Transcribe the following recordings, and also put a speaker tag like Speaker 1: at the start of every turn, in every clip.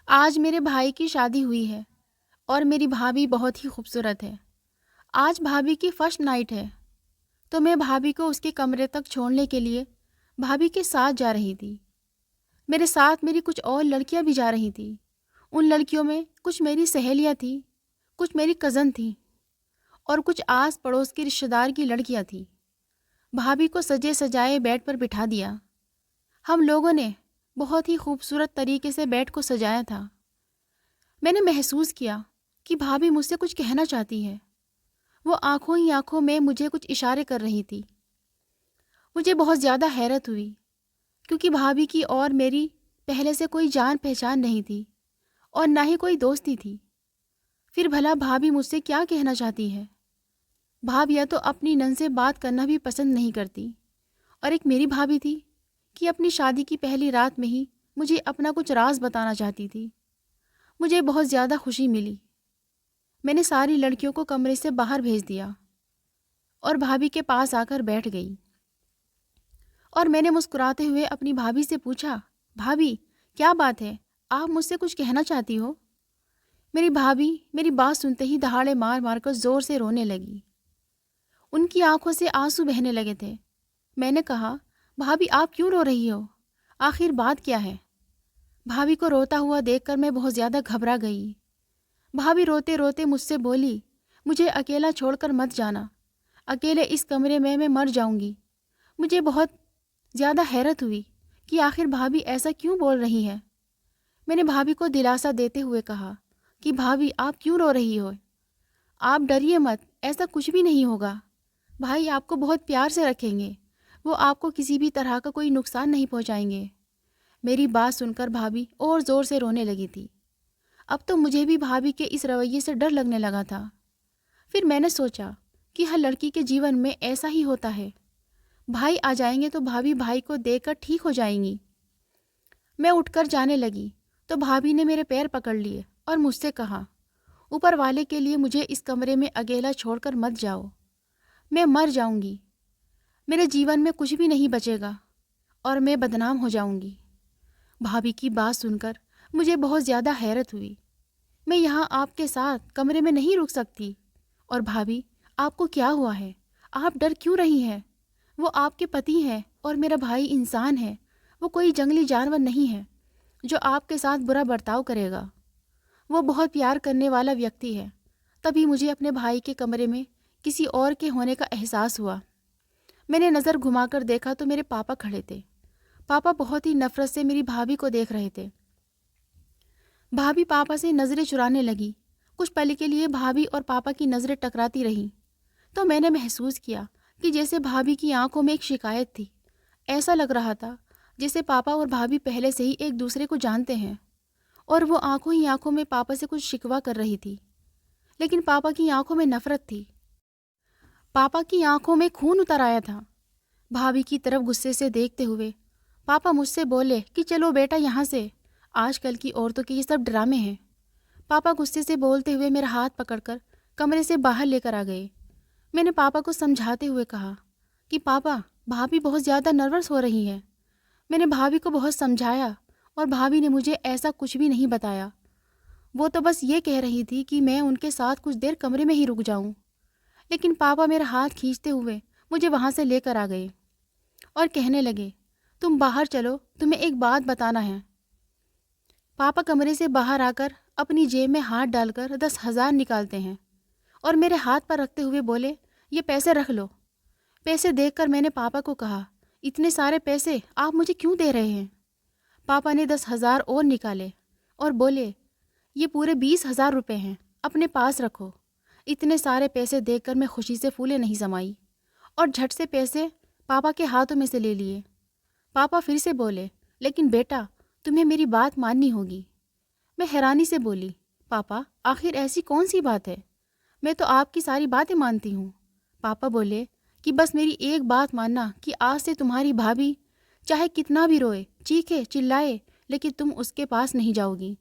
Speaker 1: आज मेरे भाई की शादी हुई है और मेरी भाभी बहुत ही खूबसूरत है। आज भाभी की फर्स्ट नाइट है, तो मैं भाभी को उसके कमरे तक छोड़ने के लिए भाभी के साथ जा रही थी। मेरे साथ मेरी कुछ और लड़कियां भी जा रही थीं। उन लड़कियों में कुछ मेरी सहेलियां थीं, कुछ मेरी कज़न थीं और कुछ आस पड़ोस के रिश्तेदार की लड़कियां थीं। भाभी को सजे सजाए बेड पर बिठा दिया। हम लोगों ने बहुत ही खूबसूरत तरीके से बेड को सजाया था। मैंने महसूस किया कि भाभी मुझसे कुछ कहना चाहती है। वो आंखों ही आंखों में मुझे कुछ इशारे कर रही थी। मुझे बहुत ज़्यादा हैरत हुई, क्योंकि भाभी की और मेरी पहले से कोई जान पहचान नहीं थी और ना ही कोई दोस्ती थी। फिर भला भाभी मुझसे क्या कहना चाहती है? भाभी या तो अपनी नन से बात करना भी पसंद नहीं करती, और एक मेरी भाभी थी कि अपनी शादी की पहली रात में ही मुझे अपना कुछ राज बताना चाहती थी। मुझे बहुत ज़्यादा खुशी मिली। मैंने सारी लड़कियों को कमरे से बाहर भेज दिया और भाभी के पास आकर बैठ गई। और मैंने मुस्कुराते हुए अपनी भाभी से पूछा, भाभी क्या बात है, आप मुझसे कुछ कहना चाहती हो? मेरी भाभी मेरी बात सुनते ही दहाड़े मार मार कर ज़ोर से रोने लगी। उनकी आंखों से आंसू बहने लगे थे। मैंने कहा, भाभी आप क्यों रो रही हो? आखिर बात क्या है? भाभी को रोता हुआ देखकर मैं बहुत ज़्यादा घबरा गई। भाभी रोते रोते मुझसे बोली, मुझे अकेला छोड़कर मत जाना। अकेले इस कमरे में मैं मर जाऊंगी। मुझे बहुत ज़्यादा हैरत हुई कि आखिर भाभी ऐसा क्यों बोल रही है। मैंने भाभी को दिलासा देते हुए कहा कि भाभी आप क्यों रो रही हो? आप डरिए मत, ऐसा कुछ भी नहीं होगा। भाई आपको बहुत प्यार से रखेंगे, वो आपको किसी भी तरह का कोई नुकसान नहीं पहुंचाएंगे। मेरी बात सुनकर भाभी और ज़ोर से रोने लगी थी। अब तो मुझे भी भाभी के इस रवैये से डर लगने लगा था। फिर मैंने सोचा कि हर लड़की के जीवन में ऐसा ही होता है। भाई आ जाएंगे तो भाभी भाई को देखकर ठीक हो जाएंगी। मैं उठकर जाने लगी तो भाभी ने मेरे पैर पकड़ लिए और मुझसे कहा, ऊपर वाले के लिए मुझे इस कमरे में अकेला छोड़कर मत जाओ। मैं मर जाऊंगी, मेरे जीवन में कुछ भी नहीं बचेगा और मैं बदनाम हो जाऊंगी। भाभी की बात सुनकर मुझे बहुत ज़्यादा हैरत हुई। मैं यहाँ आपके साथ कमरे में नहीं रुक सकती। और भाभी आपको क्या हुआ है? आप डर क्यों रही हैं? वो आपके पति हैं और मेरा भाई इंसान है। वो कोई जंगली जानवर नहीं है जो आपके साथ बुरा बर्ताव करेगा। वो बहुत प्यार करने वाला व्यक्ति है। तभी मुझे अपने भाई के कमरे में किसी और के होने का एहसास हुआ। मैंने नज़र घुमाकर देखा तो मेरे पापा खड़े थे। पापा बहुत ही नफरत से मेरी भाभी को देख रहे थे। भाभी पापा से नज़रें चुराने लगी। कुछ पल के लिए भाभी और पापा की नज़रें टकराती रहीं, तो मैंने महसूस किया कि जैसे भाभी की आंखों में एक शिकायत थी। ऐसा लग रहा था जैसे पापा और भाभी पहले से ही एक दूसरे को जानते हैं और वो आंखों ही आंखों में पापा से कुछ शिकवा कर रही थी। लेकिन पापा की आंखों में नफरत थी। पापा की आंखों में खून उतर आया था। भाभी की तरफ गुस्से से देखते हुए पापा मुझसे बोले कि चलो बेटा यहाँ से, आजकल की औरतों के ये सब ड्रामे हैं। पापा गुस्से से बोलते हुए मेरा हाथ पकड़कर कमरे से बाहर लेकर आ गए। मैंने पापा को समझाते हुए कहा कि पापा भाभी बहुत ज़्यादा नर्वस हो रही है। मैंने भाभी को बहुत समझाया और भाभी ने मुझे ऐसा कुछ भी नहीं बताया। वो तो बस ये कह रही थी कि मैं उनके साथ कुछ देर कमरे में ही रुक जाऊं। लेकिन पापा मेरा हाथ खींचते हुए मुझे वहाँ से लेकर आ गए और कहने लगे, तुम बाहर चलो, तुम्हें एक बात बताना है। पापा कमरे से बाहर आकर अपनी जेब में हाथ डालकर 10,000 निकालते हैं और मेरे हाथ पर रखते हुए बोले, ये पैसे रख लो। पैसे देखकर मैंने पापा को कहा, इतने सारे पैसे आप मुझे क्यों दे रहे हैं? पापा ने 10,000 और निकाले और बोले, ये पूरे 20,000 रुपये हैं, अपने पास रखो। इतने सारे पैसे देखकर मैं खुशी से फूले नहीं समाई और झट से पैसे पापा के हाथों में से ले लिए। पापा फिर से बोले, लेकिन बेटा तुम्हें मेरी बात माननी होगी। मैं हैरानी से बोली, पापा आखिर ऐसी कौन सी बात है? मैं तो आपकी सारी बातें मानती हूँ। पापा बोले कि बस मेरी एक बात मानना कि आज से तुम्हारी भाभी चाहे कितना भी रोए, चीखे, चिल्लाए, लेकिन तुम उसके पास नहीं जाओगी,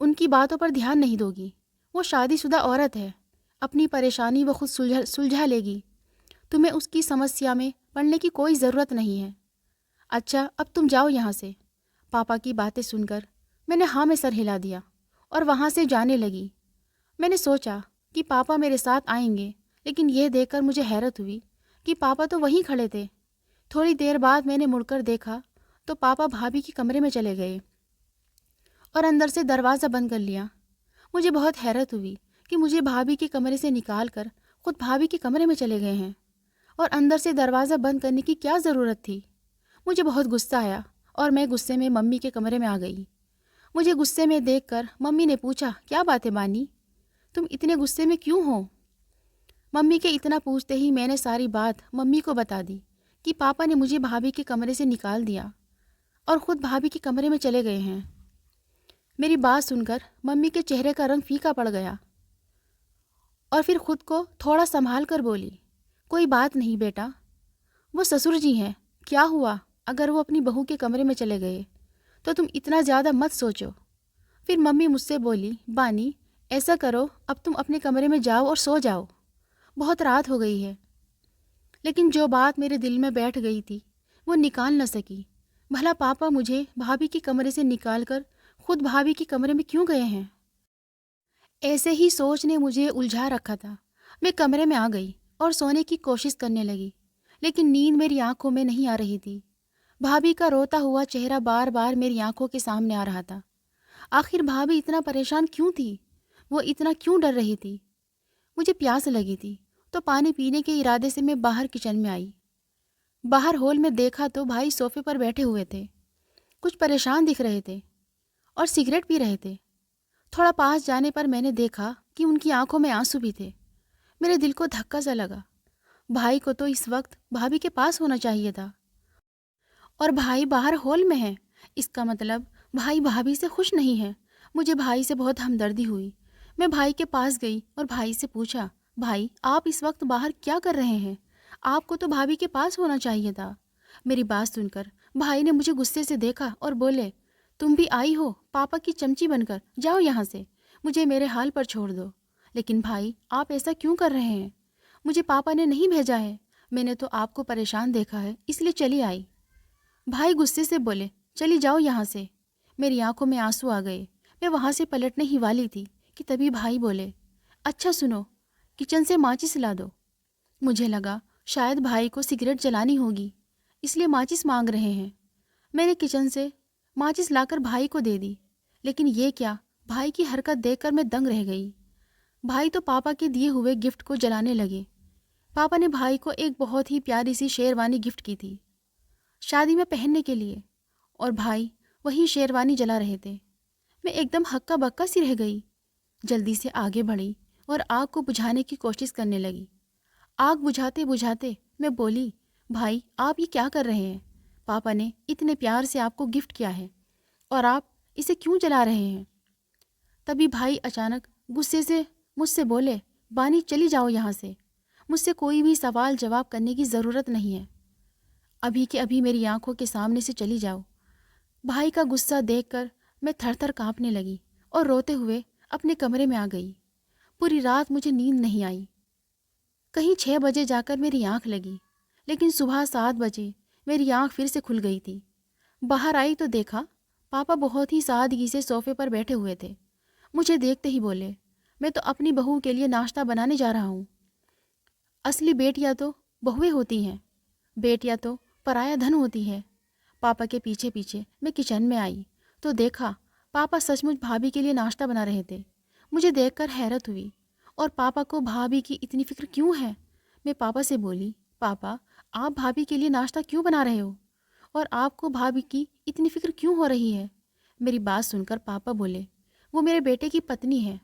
Speaker 1: उनकी बातों पर ध्यान नहीं दोगी। वो शादीशुदा औरत है, अपनी परेशानी वो खुद सुलझा लेगी। तुम्हें उसकी समस्या में पड़ने की कोई ज़रूरत नहीं है। अच्छा अब तुम जाओ यहाँ से। पापा की बातें सुनकर मैंने हाँ में सर हिला दिया और वहाँ से जाने लगी। मैंने सोचा कि पापा मेरे साथ आएंगे, लेकिन यह देखकर मुझे हैरत हुई कि पापा तो वहीं खड़े थे। थोड़ी देर बाद मैंने मुड़कर देखा तो पापा भाभी के कमरे में चले गए और अंदर से दरवाज़ा बंद कर लिया। मुझे बहुत हैरत हुई कि मुझे भाभी के कमरे से निकाल कर खुद भाभी के कमरे में चले गए हैं और अंदर से दरवाज़ा बंद करने की क्या ज़रूरत थी। मुझे बहुत गुस्सा आया और मैं गुस्से में मम्मी के कमरे में आ गई। मुझे गुस्से में देखकर मम्मी ने पूछा, क्या बात है बानी, तुम इतने गुस्से में क्यों हो? मम्मी के इतना पूछते ही मैंने सारी बात मम्मी को बता दी कि पापा ने मुझे भाभी के कमरे से निकाल दिया और ख़ुद भाभी के कमरे में चले गए हैं। मेरी बात सुनकर मम्मी के चेहरे का रंग फीका पड़ गया और फिर खुद को थोड़ा संभाल कर बोली, कोई बात नहीं बेटा, वो ससुर जी हैं, क्या हुआ अगर वो अपनी बहू के कमरे में चले गए तो तुम इतना ज़्यादा मत सोचो। फिर मम्मी मुझसे बोली, बानी ऐसा करो, अब तुम अपने कमरे में जाओ और सो जाओ, बहुत रात हो गई है। लेकिन जो बात मेरे दिल में बैठ गई थी वो निकाल न सकी। भला पापा मुझे भाभी के कमरे से निकाल कर खुद भाभी के कमरे में क्यों गए हैं? ऐसे ही सोच ने मुझे उलझा रखा था। मैं कमरे में आ गई और सोने की कोशिश करने लगी, लेकिन नींद मेरी आंखों में नहीं आ रही थी। भाभी का रोता हुआ चेहरा बार बार मेरी आंखों के सामने आ रहा था। आखिर भाभी इतना परेशान क्यों थी? वो इतना क्यों डर रही थी? मुझे प्यास लगी थी तो पानी पीने के इरादे से मैं बाहर किचन में आई। बाहर हॉल में देखा तो भाई सोफे पर बैठे हुए थे, कुछ परेशान दिख रहे थे और सिगरेट पी रहे थे। थोड़ा पास जाने पर मैंने देखा कि उनकी आंखों में आंसू भी थे। मेरे दिल को धक्का सा लगा। भाई को तो इस वक्त भाभी के पास होना चाहिए था और भाई बाहर हॉल में है। इसका मतलब भाई भाभी से खुश नहीं है। मुझे भाई से बहुत हमदर्दी हुई। मैं भाई के पास गई और भाई से पूछा, भाई आप इस वक्त बाहर क्या कर रहे हैं? आपको तो भाभी के पास होना चाहिए था। मेरी बात सुनकर भाई ने मुझे गुस्से से देखा और बोले, तुम भी आई हो पापा की चमची बनकर, जाओ यहाँ से, मुझे मेरे हाल पर छोड़ दो। लेकिन भाई आप ऐसा क्यों कर रहे हैं? मुझे पापा ने नहीं भेजा है, मैंने तो आपको परेशान देखा है इसलिए चली आई। भाई गुस्से से बोले, चली जाओ यहाँ से। मेरी आंखों में आंसू आ गए। मैं वहाँ से पलटने ही वाली थी कि तभी भाई बोले, अच्छा सुनो, किचन से माचिस ला दो। मुझे लगा शायद भाई को सिगरेट जलानी होगी इसलिए माचिस मांग रहे हैं। मैंने किचन से माचिस लाकर भाई को दे दी, लेकिन ये क्या, भाई की हरकत देखकर मैं दंग रह गई। भाई तो पापा के दिए हुए गिफ्ट को जलाने लगे। पापा ने भाई को एक बहुत ही प्यारी सी शेरवानी गिफ्ट की थी शादी में पहनने के लिए, और भाई वही शेरवानी जला रहे थे। मैं एकदम हक्का बक्का सी रह गई। जल्दी से आगे बढ़ी और आग को बुझाने की कोशिश करने लगी। आग बुझाते बुझाते मैं बोली, भाई आप ये क्या कर रहे हैं? पापा ने इतने प्यार से आपको गिफ्ट किया है और आप इसे क्यों जला रहे हैं? तभी भाई अचानक गुस्से से मुझसे बोले, बानी चली जाओ यहाँ से, मुझसे कोई भी सवाल जवाब करने की ज़रूरत नहीं है, अभी के अभी मेरी आंखों के सामने से चली जाओ। भाई का गुस्सा देखकर मैं थर थर काँपने लगी और रोते हुए अपने कमरे में आ गई। पूरी रात मुझे नींद नहीं आई। कहीं 6 बजे जाकर मेरी आंख लगी, लेकिन सुबह 7 बजे मेरी आंख फिर से खुल गई थी। बाहर आई तो देखा पापा बहुत ही सादगी से सोफे पर बैठे हुए थे। मुझे देखते ही बोले, मैं तो अपनी बहू के लिए नाश्ता बनाने जा रहा हूँ। असली बेटियाँ तो बहुएं होती हैं, बेटियाँ तो पराया धन होती है। पापा के पीछे पीछे मैं किचन में आई तो देखा पापा सचमुच भाभी के लिए नाश्ता बना रहे थे। मुझे देखकर हैरत हुई और पापा को भाभी की इतनी फिक्र क्यों है? मैं पापा से बोली, पापा आप भाभी के लिए नाश्ता क्यों बना रहे हो और आपको भाभी की इतनी फिक्र क्यों हो रही है? मेरी बात सुनकर पापा बोले, वो मेरे बेटे की पत्नी है,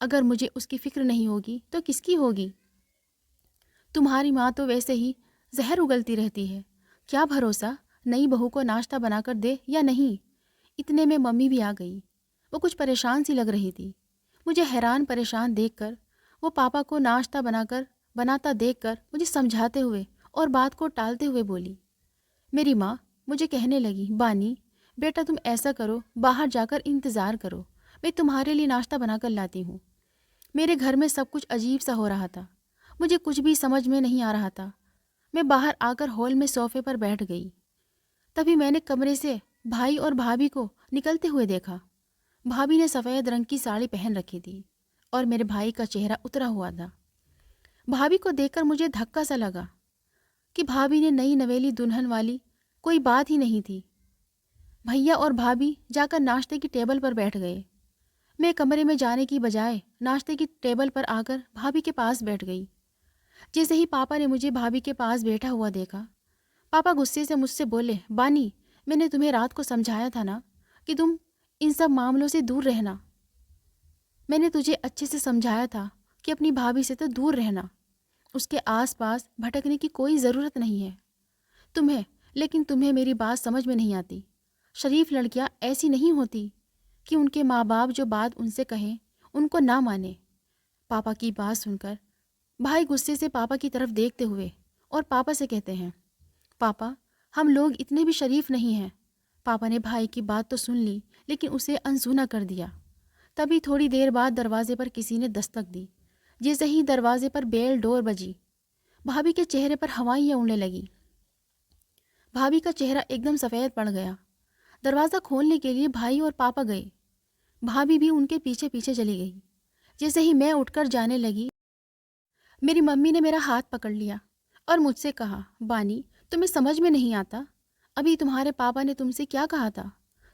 Speaker 1: अगर मुझे उसकी फिक्र नहीं होगी तो किसकी होगी? तुम्हारी माँ तो वैसे ही जहर उगलती रहती है, क्या भरोसा नई बहू को नाश्ता बनाकर दे या नहीं। इतने में मम्मी भी आ गई। वो कुछ परेशान सी लग रही थी। मुझे हैरान परेशान देखकर वो पापा को नाश्ता बनाता देखकर मुझे समझाते हुए और बात को टालते हुए बोली। मेरी माँ मुझे कहने लगी, बानी बेटा तुम ऐसा करो, बाहर जाकर इंतज़ार करो, मैं तुम्हारे लिए नाश्ता बनाकर लाती हूँ। मेरे घर में सब कुछ अजीब सा हो रहा था, मुझे कुछ भी समझ में नहीं आ रहा था। मैं बाहर आकर हॉल में सोफे पर बैठ गई। तभी मैंने कमरे से भाई और भाभी को निकलते हुए देखा। भाभी ने सफ़ेद रंग की साड़ी पहन रखी थी और मेरे भाई का चेहरा उतरा हुआ था। भाभी को देखकर मुझे धक्का सा लगा कि भाभी ने नई नवेली दुल्हन वाली कोई बात ही नहीं थी। भैया और भाभी जाकर नाश्ते की टेबल पर बैठ गए। मैं कमरे में जाने की बजाय नाश्ते की टेबल पर आकर भाभी के पास बैठ गई। जैसे ही पापा ने मुझे भाभी के पास बैठा हुआ देखा, पापा गुस्से से मुझसे बोले, बानी, मैंने तुम्हें रात को समझाया था ना कि तुम इन सब मामलों से दूर रहना। मैंने तुझे अच्छे से समझाया था कि अपनी भाभी से तो दूर रहना, उसके आसपास भटकने की कोई ज़रूरत नहीं है लेकिन तुम्हें मेरी बात समझ में नहीं आती। शरीफ लड़कियां ऐसी नहीं होती कि उनके माँ बाप जो बात उनसे कहें उनको ना माने। पापा की बात सुनकर भाई गुस्से से पापा की तरफ देखते हुए और पापा से कहते हैं, पापा, हम लोग इतने भी शरीफ नहीं हैं। पापा ने भाई की बात तो सुन ली लेकिन उसे अनसुना कर दिया। तभी थोड़ी देर बाद दरवाजे पर किसी ने दस्तक दी। जैसे ही दरवाजे पर बेल डोर बजी, भाभी के चेहरे पर हवाइयाँ उड़ने लगी। भाभी का चेहरा एकदम सफ़ेद पड़ गया। दरवाज़ा खोलने के लिए भाई और पापा गए। भाभी भी उनके पीछे पीछे चली गई। जैसे ही मैं उठकर जाने लगी, मेरी मम्मी ने मेरा हाथ पकड़ लिया और मुझसे कहा, बानी, तुम्हें समझ में नहीं आता? अभी तुम्हारे पापा ने तुमसे क्या कहा था?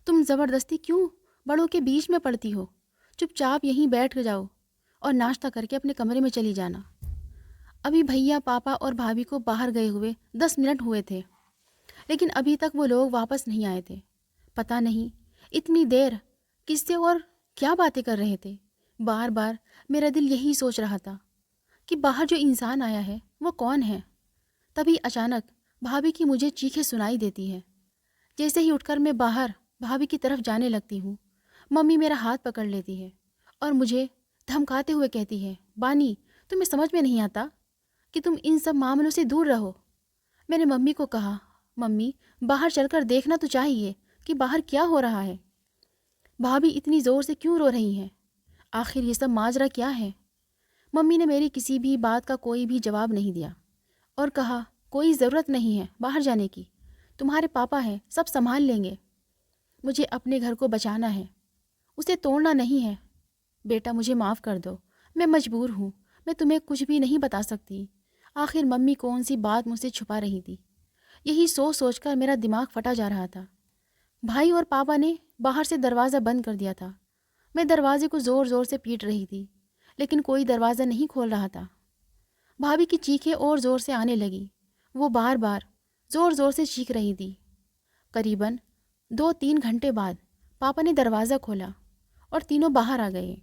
Speaker 1: तुम ज़बरदस्ती क्यों बड़ों के बीच में पड़ती हो? चुपचाप यहीं बैठ जाओ और नाश्ता करके अपने कमरे में चली जाना। अभी भैया, पापा और भाभी को बाहर गए हुए 10 मिनट हुए थे, लेकिन अभी तक वो लोग वापस नहीं आए थे। पता नहीं इतनी देर किससे और क्या बातें कर रहे थे। बार बार मेरा दिल यही सोच रहा था कि बाहर जो इंसान आया है वो कौन है। तभी अचानक भाभी की मुझे चीखें सुनाई देती हैं। जैसे ही उठकर मैं बाहर भाभी की तरफ जाने लगती हूँ, मम्मी मेरा हाथ पकड़ लेती है और मुझे धमकाते हुए कहती है, बानी, तुम्हें समझ में नहीं आता कि तुम इन सब मामलों से दूर रहो। मैंने मम्मी को कहा, मम्मी, बाहर चलकर देखना तो चाहिए कि बाहर क्या हो रहा है। भाभी इतनी ज़ोर से क्यों रो रही हैं? आखिर ये सब माजरा क्या है? मम्मी ने मेरी किसी भी बात का कोई भी जवाब नहीं दिया और कहा, कोई ज़रूरत नहीं है बाहर जाने की, तुम्हारे पापा हैं, सब संभाल लेंगे। मुझे अपने घर को बचाना है, उसे तोड़ना नहीं है। बेटा, मुझे माफ़ कर दो, मैं मजबूर हूँ, मैं तुम्हें कुछ भी नहीं बता सकती। आखिर मम्मी कौन सी बात मुझसे छुपा रही थी, यही सोच सोचकर मेरा दिमाग फटा जा रहा था। भाई और पापा ने बाहर से दरवाज़ा बंद कर दिया था। मैं दरवाजे को ज़ोर ज़ोर से पीट रही थी, लेकिन कोई दरवाज़ा नहीं खोल रहा था। भाभी की चीखें और ज़ोर से आने लगी। वो बार बार ज़ोर ज़ोर से चीख रही थी। करीबन 2-3 घंटे बाद पापा ने दरवाज़ा खोला और तीनों बाहर आ गए।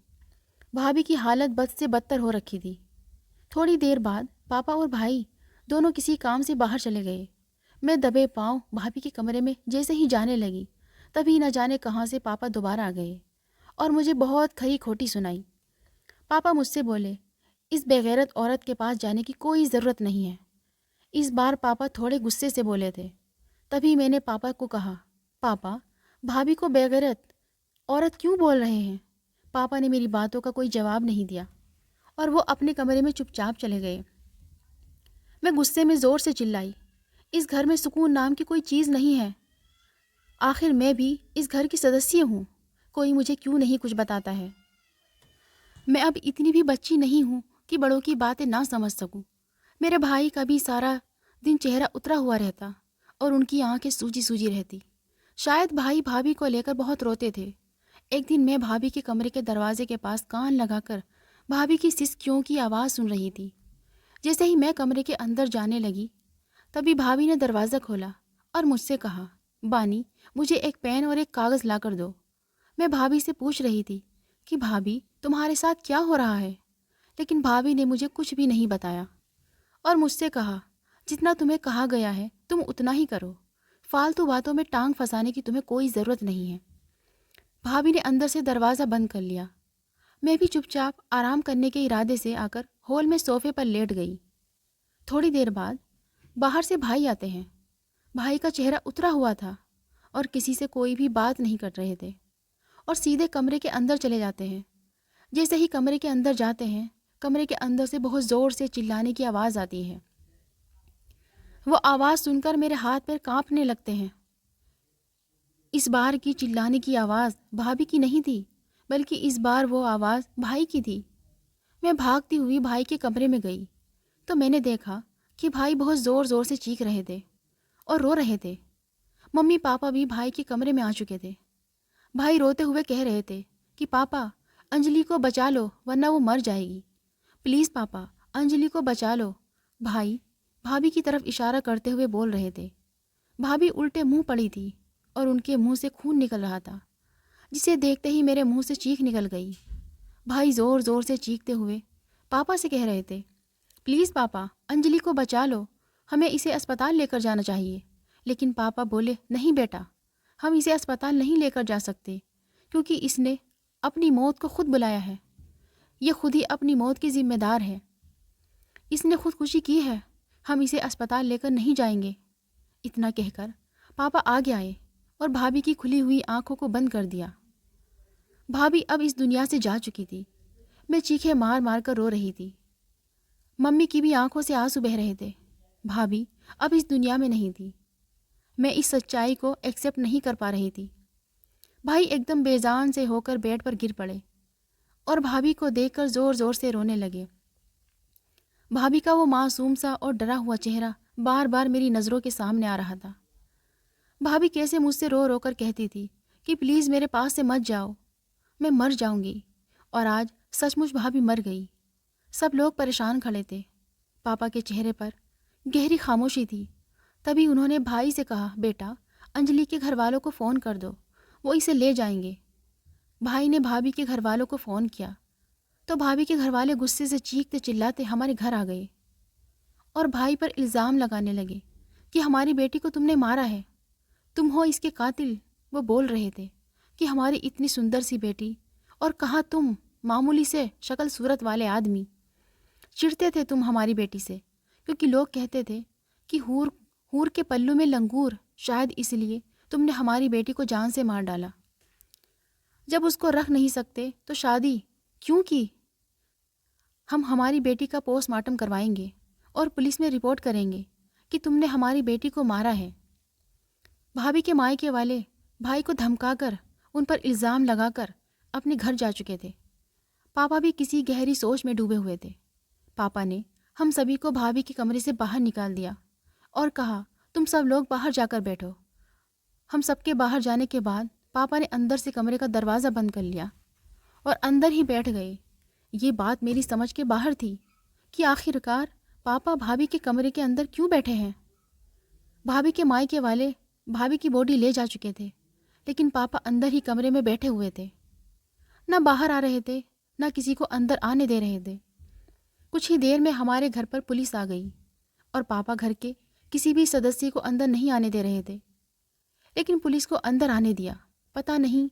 Speaker 1: भाभी की हालत बद से बदतर हो रखी थी। थोड़ी देर बाद पापा और भाई दोनों किसी काम से बाहर चले गए। मैं दबे पाँव भाभी के कमरे में जैसे ही जाने लगी, तभी न जाने कहाँ से पापा दोबारा आ गए और मुझे बहुत खरी खोटी सुनाई। पापा मुझसे बोले, इस बेगैरत औरत के पास जाने की कोई ज़रूरत नहीं है। इस बार पापा थोड़े गुस्से से बोले थे। तभी मैंने पापा को कहा, पापा, भाभी को बेगैरत औरत क्यों बोल रहे हैं? पापा ने मेरी बातों का कोई जवाब नहीं दिया और वो अपने कमरे में चुपचाप चले गए। मैं गुस्से में ज़ोर से चिल्लाई, इस घर में सुकून नाम की कोई चीज़ नहीं है। आखिर मैं भी इस घर की सदस्य हूँ, कोई मुझे क्यों नहीं कुछ बताता है? मैं अब इतनी भी बच्ची नहीं हूँ कि बड़ों की बातें ना समझ सकूँ। मेरे भाई का भी सारा दिन चेहरा उतरा हुआ रहता और उनकी आंखें सूजी सूजी रहती। शायद भाई भाभी को लेकर बहुत रोते थे। एक दिन मैं भाभी के कमरे के दरवाजे के पास कान लगाकर भाभी की सिसकियों की आवाज़ सुन रही थी। जैसे ही मैं कमरे के अंदर जाने लगी, तभी भाभी ने दरवाज़ा खोला और मुझसे कहा, बानी, मुझे एक पेन और एक कागज़ ला कर दो। मैं भाभी से पूछ रही थी कि भाभी, तुम्हारे साथ क्या हो रहा है? लेकिन भाभी ने मुझे कुछ भी नहीं बताया और मुझसे कहा, जितना तुम्हें कहा गया है तुम उतना ही करो, फालतू बातों में टांग फंसाने की तुम्हें कोई ज़रूरत नहीं है। भाभी ने अंदर से दरवाज़ा बंद कर लिया। मैं भी चुपचाप आराम करने के इरादे से आकर हॉल में सोफे पर लेट गई। थोड़ी देर बाद बाहर से भाई आते हैं। भाई का चेहरा उतरा हुआ था और किसी से कोई भी बात नहीं कर रहे थे और सीधे कमरे के अंदर चले जाते हैं। जैसे ही कमरे के अंदर जाते हैं, कमरे के अंदर से बहुत ज़ोर से चिल्लाने की आवाज़ आती है। वो आवाज़ सुनकर मेरे हाथ पैर कांपने लगते हैं। इस बार की चिल्लाने की आवाज़ भाभी की नहीं थी, बल्कि इस बार वो आवाज़ भाई की थी। मैं भागती हुई भाई के कमरे में गई तो मैंने देखा कि भाई बहुत ज़ोर ज़ोर से चीख रहे थे और रो रहे थे। मम्मी पापा भी भाई के कमरे में आ चुके थे। भाई रोते हुए कह रहे थे कि पापा, अंजलि को बचा लो वरना वो मर जाएगी। प्लीज़ पापा, अंजलि को बचा लो। भाई भाभी की तरफ इशारा करते हुए बोल रहे थे। भाभी उल्टे मुंह पड़ी थी और उनके मुंह से खून निकल रहा था, जिसे देखते ही मेरे मुंह से चीख निकल गई। भाई ज़ोर ज़ोर से चीखते हुए पापा से कह रहे थे, प्लीज़ पापा, अंजलि को बचा लो, हमें इसे अस्पताल लेकर जाना चाहिए। लेकिन पापा बोले, नहीं बेटा, हम इसे अस्पताल नहीं लेकर जा सकते क्योंकि इसने अपनी मौत को खुद बुलाया है। ये खुद ही अपनी मौत की जिम्मेदार है। इसने खुदकुशी की है, हम इसे अस्पताल लेकर नहीं जाएंगे। इतना कहकर पापा आगे आए और भाभी की खुली हुई आंखों को बंद कर दिया। भाभी अब इस दुनिया से जा चुकी थी। मैं चीखें मार मार कर रो रही थी। मम्मी की भी आंखों से आंसू बह रहे थे। भाभी अब इस दुनिया में नहीं थी। मैं इस सच्चाई को एक्सेप्ट नहीं कर पा रही थी। भाई एकदम बेजान से होकर बेड पर गिर पड़े और भाभी को देखकर ज़ोर ज़ोर से रोने लगे। भाभी का वो मासूम सा और डरा हुआ चेहरा बार बार मेरी नज़रों के सामने आ रहा था। भाभी कैसे मुझसे रो रो कर कहती थी कि प्लीज़ मेरे पास से मत जाओ, मैं मर जाऊंगी। और आज सचमुच भाभी मर गई। सब लोग परेशान खड़े थे। पापा के चेहरे पर गहरी खामोशी थी। तभी उन्होंने भाई से कहा, बेटा, अंजलि के घर वालों को फ़ोन कर दो, वो इसे ले जाएंगे। भाई ने भाभी के घर वालों को फ़ोन किया तो भाभी के घर वाले गुस्से से चीखते चिल्लाते हमारे घर आ गए और भाई पर इल्ज़ाम लगाने लगे कि हमारी बेटी को तुमने मारा है, तुम हो इसके कातिल। वो बोल रहे थे कि हमारी इतनी सुंदर सी बेटी, और कहाँ तुम, मामूली से शक्ल सूरत वाले आदमी। चिढ़ते थे तुम हमारी बेटी से क्योंकि लोग कहते थे कि हूर हूर के पल्लू में लंगूर, शायद इसलिए तुमने हमारी बेटी को जान से मार डाला। जब उसको रख नहीं सकते तो शादी क्यों की? हम हमारी बेटी का पोस्टमार्टम करवाएंगे और पुलिस में रिपोर्ट करेंगे कि तुमने हमारी बेटी को मारा है। भाभी के मायके वाले भाई को धमकाकर उन पर इल्ज़ाम लगाकर अपने घर जा चुके थे। पापा भी किसी गहरी सोच में डूबे हुए थे। पापा ने हम सभी को भाभी के कमरे से बाहर निकाल दिया और कहा, तुम सब लोग बाहर जाकर बैठो। हम सबके बाहर जाने के बाद पापा ने अंदर से कमरे का दरवाज़ा बंद कर लिया और अंदर ही बैठ गए। ये बात मेरी समझ के बाहर थी कि आखिरकार पापा भाभी के कमरे के अंदर क्यों बैठे हैं। भाभी के मायके वाले भाभी की बॉडी ले जा चुके थे, लेकिन पापा अंदर ही कमरे में बैठे हुए थे। ना बाहर आ रहे थे, ना किसी को अंदर आने दे रहे थे। कुछ ही देर में हमारे घर पर पुलिस आ गई और पापा घर के किसी भी सदस्य को अंदर नहीं आने दे रहे थे, लेकिन पुलिस को अंदर आने दिया। पता नहीं,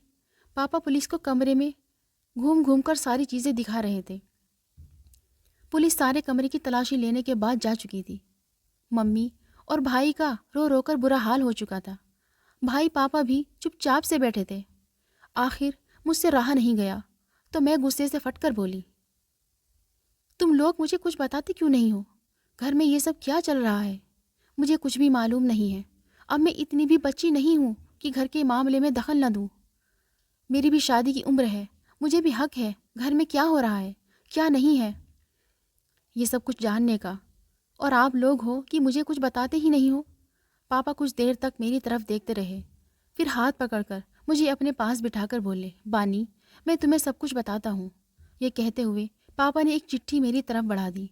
Speaker 1: पापा पुलिस को कमरे में घूम घूम कर सारी चीज़ें दिखा रहे थे। पुलिस सारे कमरे की तलाशी लेने के बाद जा चुकी थी। मम्मी और भाई का रो रो कर बुरा हाल हो चुका था। भाई पापा भी चुपचाप से बैठे थे। आखिर मुझसे रहा नहीं गया तो मैं गुस्से से फटकर बोली, तुम लोग मुझे कुछ बताते क्यों नहीं हो? घर में ये सब क्या चल रहा है? मुझे कुछ भी मालूम नहीं है। अब मैं इतनी भी बच्ची नहीं हूँ कि घर के मामले में दखल न दूँ। मेरी भी शादी की उम्र है, मुझे भी हक है घर में क्या हो रहा है, क्या नहीं है, ये सब कुछ जानने का। और आप लोग हो कि मुझे कुछ बताते ही नहीं हो। पापा कुछ देर तक मेरी तरफ देखते रहे, फिर हाथ पकड़कर मुझे अपने पास बिठाकर बोले, बानी, मैं तुम्हें सब कुछ बताता हूँ। ये कहते हुए पापा ने एक चिट्ठी मेरी तरफ बढ़ा दी।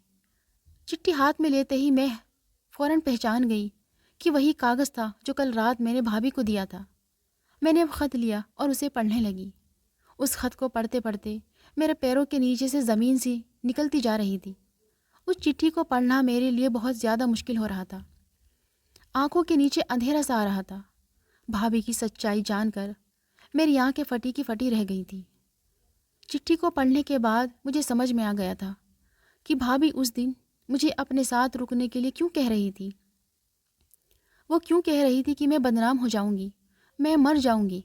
Speaker 1: चिट्ठी हाथ में लेते ही मैं फ़ौरन पहचान गई कि वही कागज़ था जो कल रात मैंने भाभी को दिया था। मैंने अब ख़त लिया और उसे पढ़ने लगी। उस ख़त को पढ़ते पढ़ते मेरे पैरों के नीचे से ज़मीन सी निकलती जा रही थी। उस चिट्ठी को पढ़ना मेरे लिए बहुत ज़्यादा मुश्किल हो रहा था। आंखों के नीचे अंधेरा सा आ रहा था। भाभी की सच्चाई जानकर मेरी आंखें फटी की फटी रह गई थी। चिट्ठी को पढ़ने के बाद मुझे समझ में आ गया था कि भाभी उस दिन मुझे अपने साथ रुकने के लिए क्यों कह रही थी। वो क्यों कह रही थी कि मैं बदनाम हो जाऊंगी, मैं मर जाऊंगी।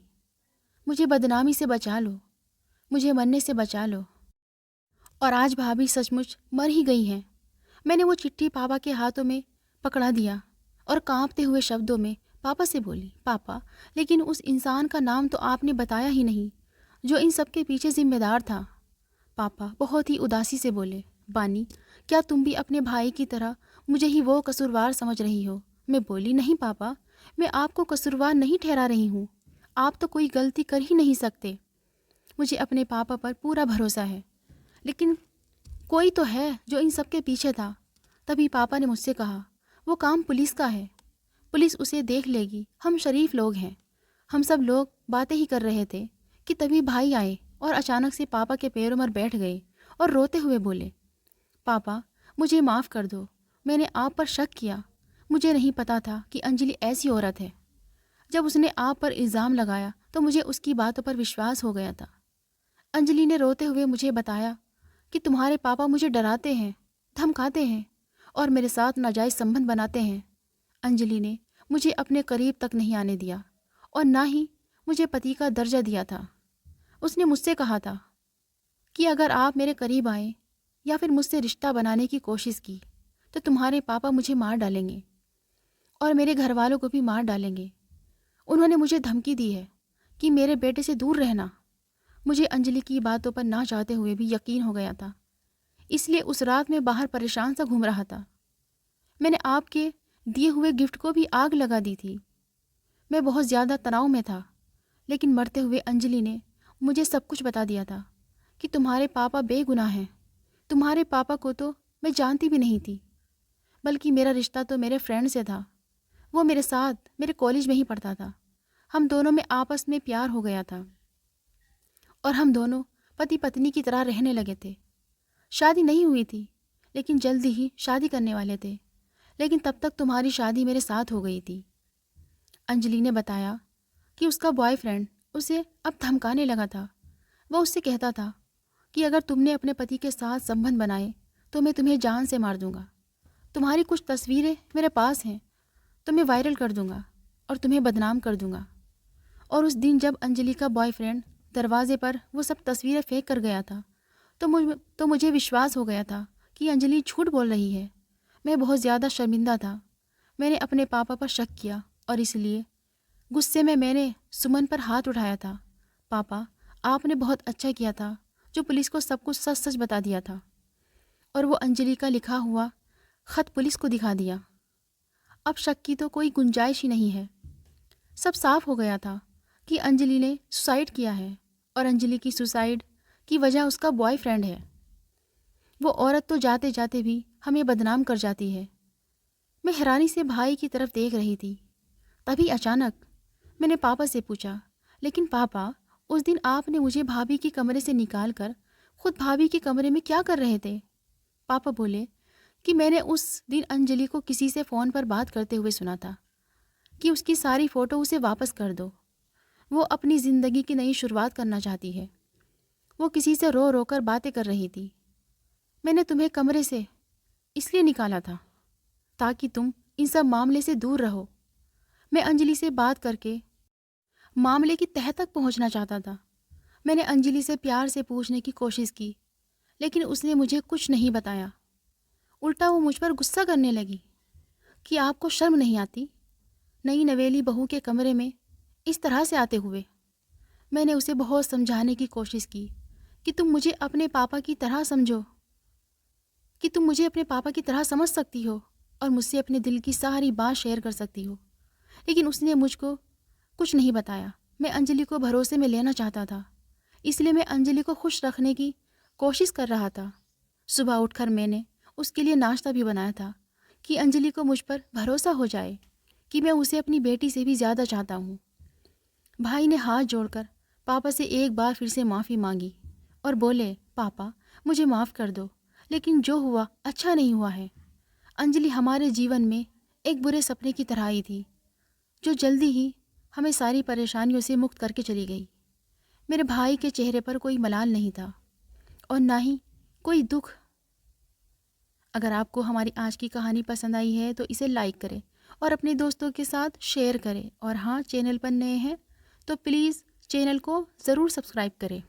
Speaker 1: मुझे बदनामी से बचा लो, मुझे मरने से बचा लो। और आज भाभी सचमुच मर ही गई हैं। मैंने वो चिट्ठी पापा के हाथों में पकड़ा दिया और कांपते हुए शब्दों में पापा से बोली, पापा, लेकिन उस इंसान का नाम तो आपने बताया ही नहीं जो इन सब के पीछे जिम्मेदार था। पापा बहुत ही उदासी से बोले, बानी, क्या तुम भी अपने भाई की तरह मुझे ही वो कसूरवार समझ रही हो? मैं बोली, नहीं पापा, मैं आपको कसूरवार नहीं ठहरा रही हूँ। आप तो कोई गलती कर ही नहीं सकते। मुझे अपने पापा पर पूरा भरोसा है, लेकिन कोई तो है जो इन सब के पीछे था। तभी पापा ने मुझसे कहा, वो काम पुलिस का है, पुलिस उसे देख लेगी, हम शरीफ लोग हैं। हम सब लोग बातें ही कर रहे थे कि तभी भाई आए और अचानक से पापा के पैरों पर बैठ गए और रोते हुए बोले, पापा मुझे माफ़ कर दो, मैंने आप पर शक किया। मुझे नहीं पता था कि अंजलि ऐसी औरत है। जब उसने आप पर इल्ज़ाम लगाया तो मुझे उसकी बातों पर विश्वास हो गया था। अंजलि ने रोते हुए मुझे बताया कि तुम्हारे पापा मुझे डराते हैं, धमकाते हैं और मेरे साथ नाजायज़ संबंध बनाते हैं। अंजलि ने मुझे अपने करीब तक नहीं आने दिया और ना ही मुझे पति का दर्जा दिया था। उसने मुझसे कहा था कि अगर आप मेरे करीब आए या फिर मुझसे रिश्ता बनाने की कोशिश की तो तुम्हारे पापा मुझे मार डालेंगे और मेरे घर वालों को भी मार डालेंगे। उन्होंने मुझे धमकी दी है कि मेरे बेटे से दूर रहना। मुझे अंजलि की बातों पर ना चाहते हुए भी यकीन हो गया था, इसलिए उस रात में बाहर परेशान सा घूम रहा था। मैंने आपके दिए हुए गिफ्ट को भी आग लगा दी थी। मैं बहुत ज़्यादा तनाव में था, लेकिन मरते हुए अंजलि ने मुझे सब कुछ बता दिया था कि तुम्हारे पापा बेगुनाह हैं। तुम्हारे पापा को तो मैं जानती भी नहीं थी, बल्कि मेरा रिश्ता तो मेरे फ्रेंड से था। वो मेरे साथ मेरे कॉलेज में ही पढ़ता था। हम दोनों में आपस में प्यार हो गया था और हम दोनों पति पत्नी की तरह रहने लगे थे। शादी नहीं हुई थी, लेकिन जल्दी ही शादी करने वाले थे। लेकिन तब तक तुम्हारी शादी मेरे साथ हो गई थी। अंजलि ने बताया कि उसका बॉयफ्रेंड उसे अब धमकाने लगा था। वह उससे कहता था कि अगर तुमने अपने पति के साथ संबंध बनाए तो मैं तुम्हें जान से मार दूंगा। तुम्हारी कुछ तस्वीरें मेरे पास हैं तो मैं वायरल कर दूंगा और तुम्हें बदनाम कर दूंगा। और उस दिन जब अंजलि का बॉयफ्रेंड दरवाजे पर वो सब तस्वीरें फेंक कर गया था तो मुझे विश्वास हो गया था कि अंजलि झूठ बोल रही है। मैं बहुत ज़्यादा शर्मिंदा था। मैंने अपने पापा पर शक किया और इसलिए गुस्से में मैंने सुमन पर हाथ उठाया था। पापा, आपने बहुत अच्छा किया था जो पुलिस को सब कुछ सच सच बता दिया था और वो अंजलि का लिखा हुआ ख़त पुलिस को दिखा दिया। अब शक की तो कोई गुंजाइश ही नहीं है। सब साफ हो गया था कि अंजलि ने सुसाइड किया है और अंजलि की सुसाइड की वजह उसका बॉयफ्रेंड है। वो औरत तो जाते जाते भी हमें बदनाम कर जाती है। मैं हैरानी से भाई की तरफ देख रही थी। तभी अचानक मैंने पापा से पूछा, लेकिन पापा, उस दिन आपने मुझे भाभी के कमरे से निकाल कर खुद भाभी के कमरे में क्या कर रहे थे? पापा बोले कि मैंने उस दिन अंजलि को किसी से फ़ोन पर बात करते हुए सुना था कि उसकी सारी फ़ोटो उसे वापस कर दो। वो अपनी ज़िंदगी की नई शुरुआत करना चाहती है। वो किसी से रो रो कर बातें कर रही थी। मैंने तुम्हें कमरे से इसलिए निकाला था ताकि तुम इन सब मामले से दूर रहो। मैं अंजलि से बात करके मामले की तह तक पहुंचना चाहता था। मैंने अंजलि से प्यार से पूछने की कोशिश की, लेकिन उसने मुझे कुछ नहीं बताया। उल्टा वो मुझ पर गुस्सा करने लगी कि आपको शर्म नहीं आती नई नवेली बहू के कमरे में इस तरह से आते हुए। मैंने उसे बहुत समझाने की कोशिश की कि तुम मुझे अपने पापा की तरह समझो, कि तुम मुझे अपने पापा की तरह समझ सकती हो और मुझसे अपने दिल की सारी बात शेयर कर सकती हो। लेकिन उसने मुझको कुछ नहीं बताया। मैं अंजलि को भरोसे में लेना चाहता था, इसलिए मैं अंजलि को खुश रखने की कोशिश कर रहा था। सुबह उठकर मैंने उसके लिए नाश्ता भी बनाया था कि अंजलि को मुझ पर भरोसा हो जाए कि मैं उसे अपनी बेटी से भी ज़्यादा चाहता हूँ। भाई ने हाथ जोड़कर पापा से एक बार फिर से माफ़ी मांगी और बोले, पापा मुझे माफ़ कर दो, लेकिन जो हुआ अच्छा नहीं हुआ है। अंजलि हमारे जीवन में एक बुरे सपने की तरह आई थी जो जल्दी ही हमें सारी परेशानियों से मुक्त करके चली गई। मेरे भाई के चेहरे पर कोई मलाल नहीं था और ना ही कोई दुख। अगर आपको हमारी आज की कहानी पसंद आई है तो इसे लाइक करें और अपने दोस्तों के साथ शेयर करें। और हाँ, चैनल पर नए हैं तो प्लीज़ चैनल को ज़रूर सब्सक्राइब करें।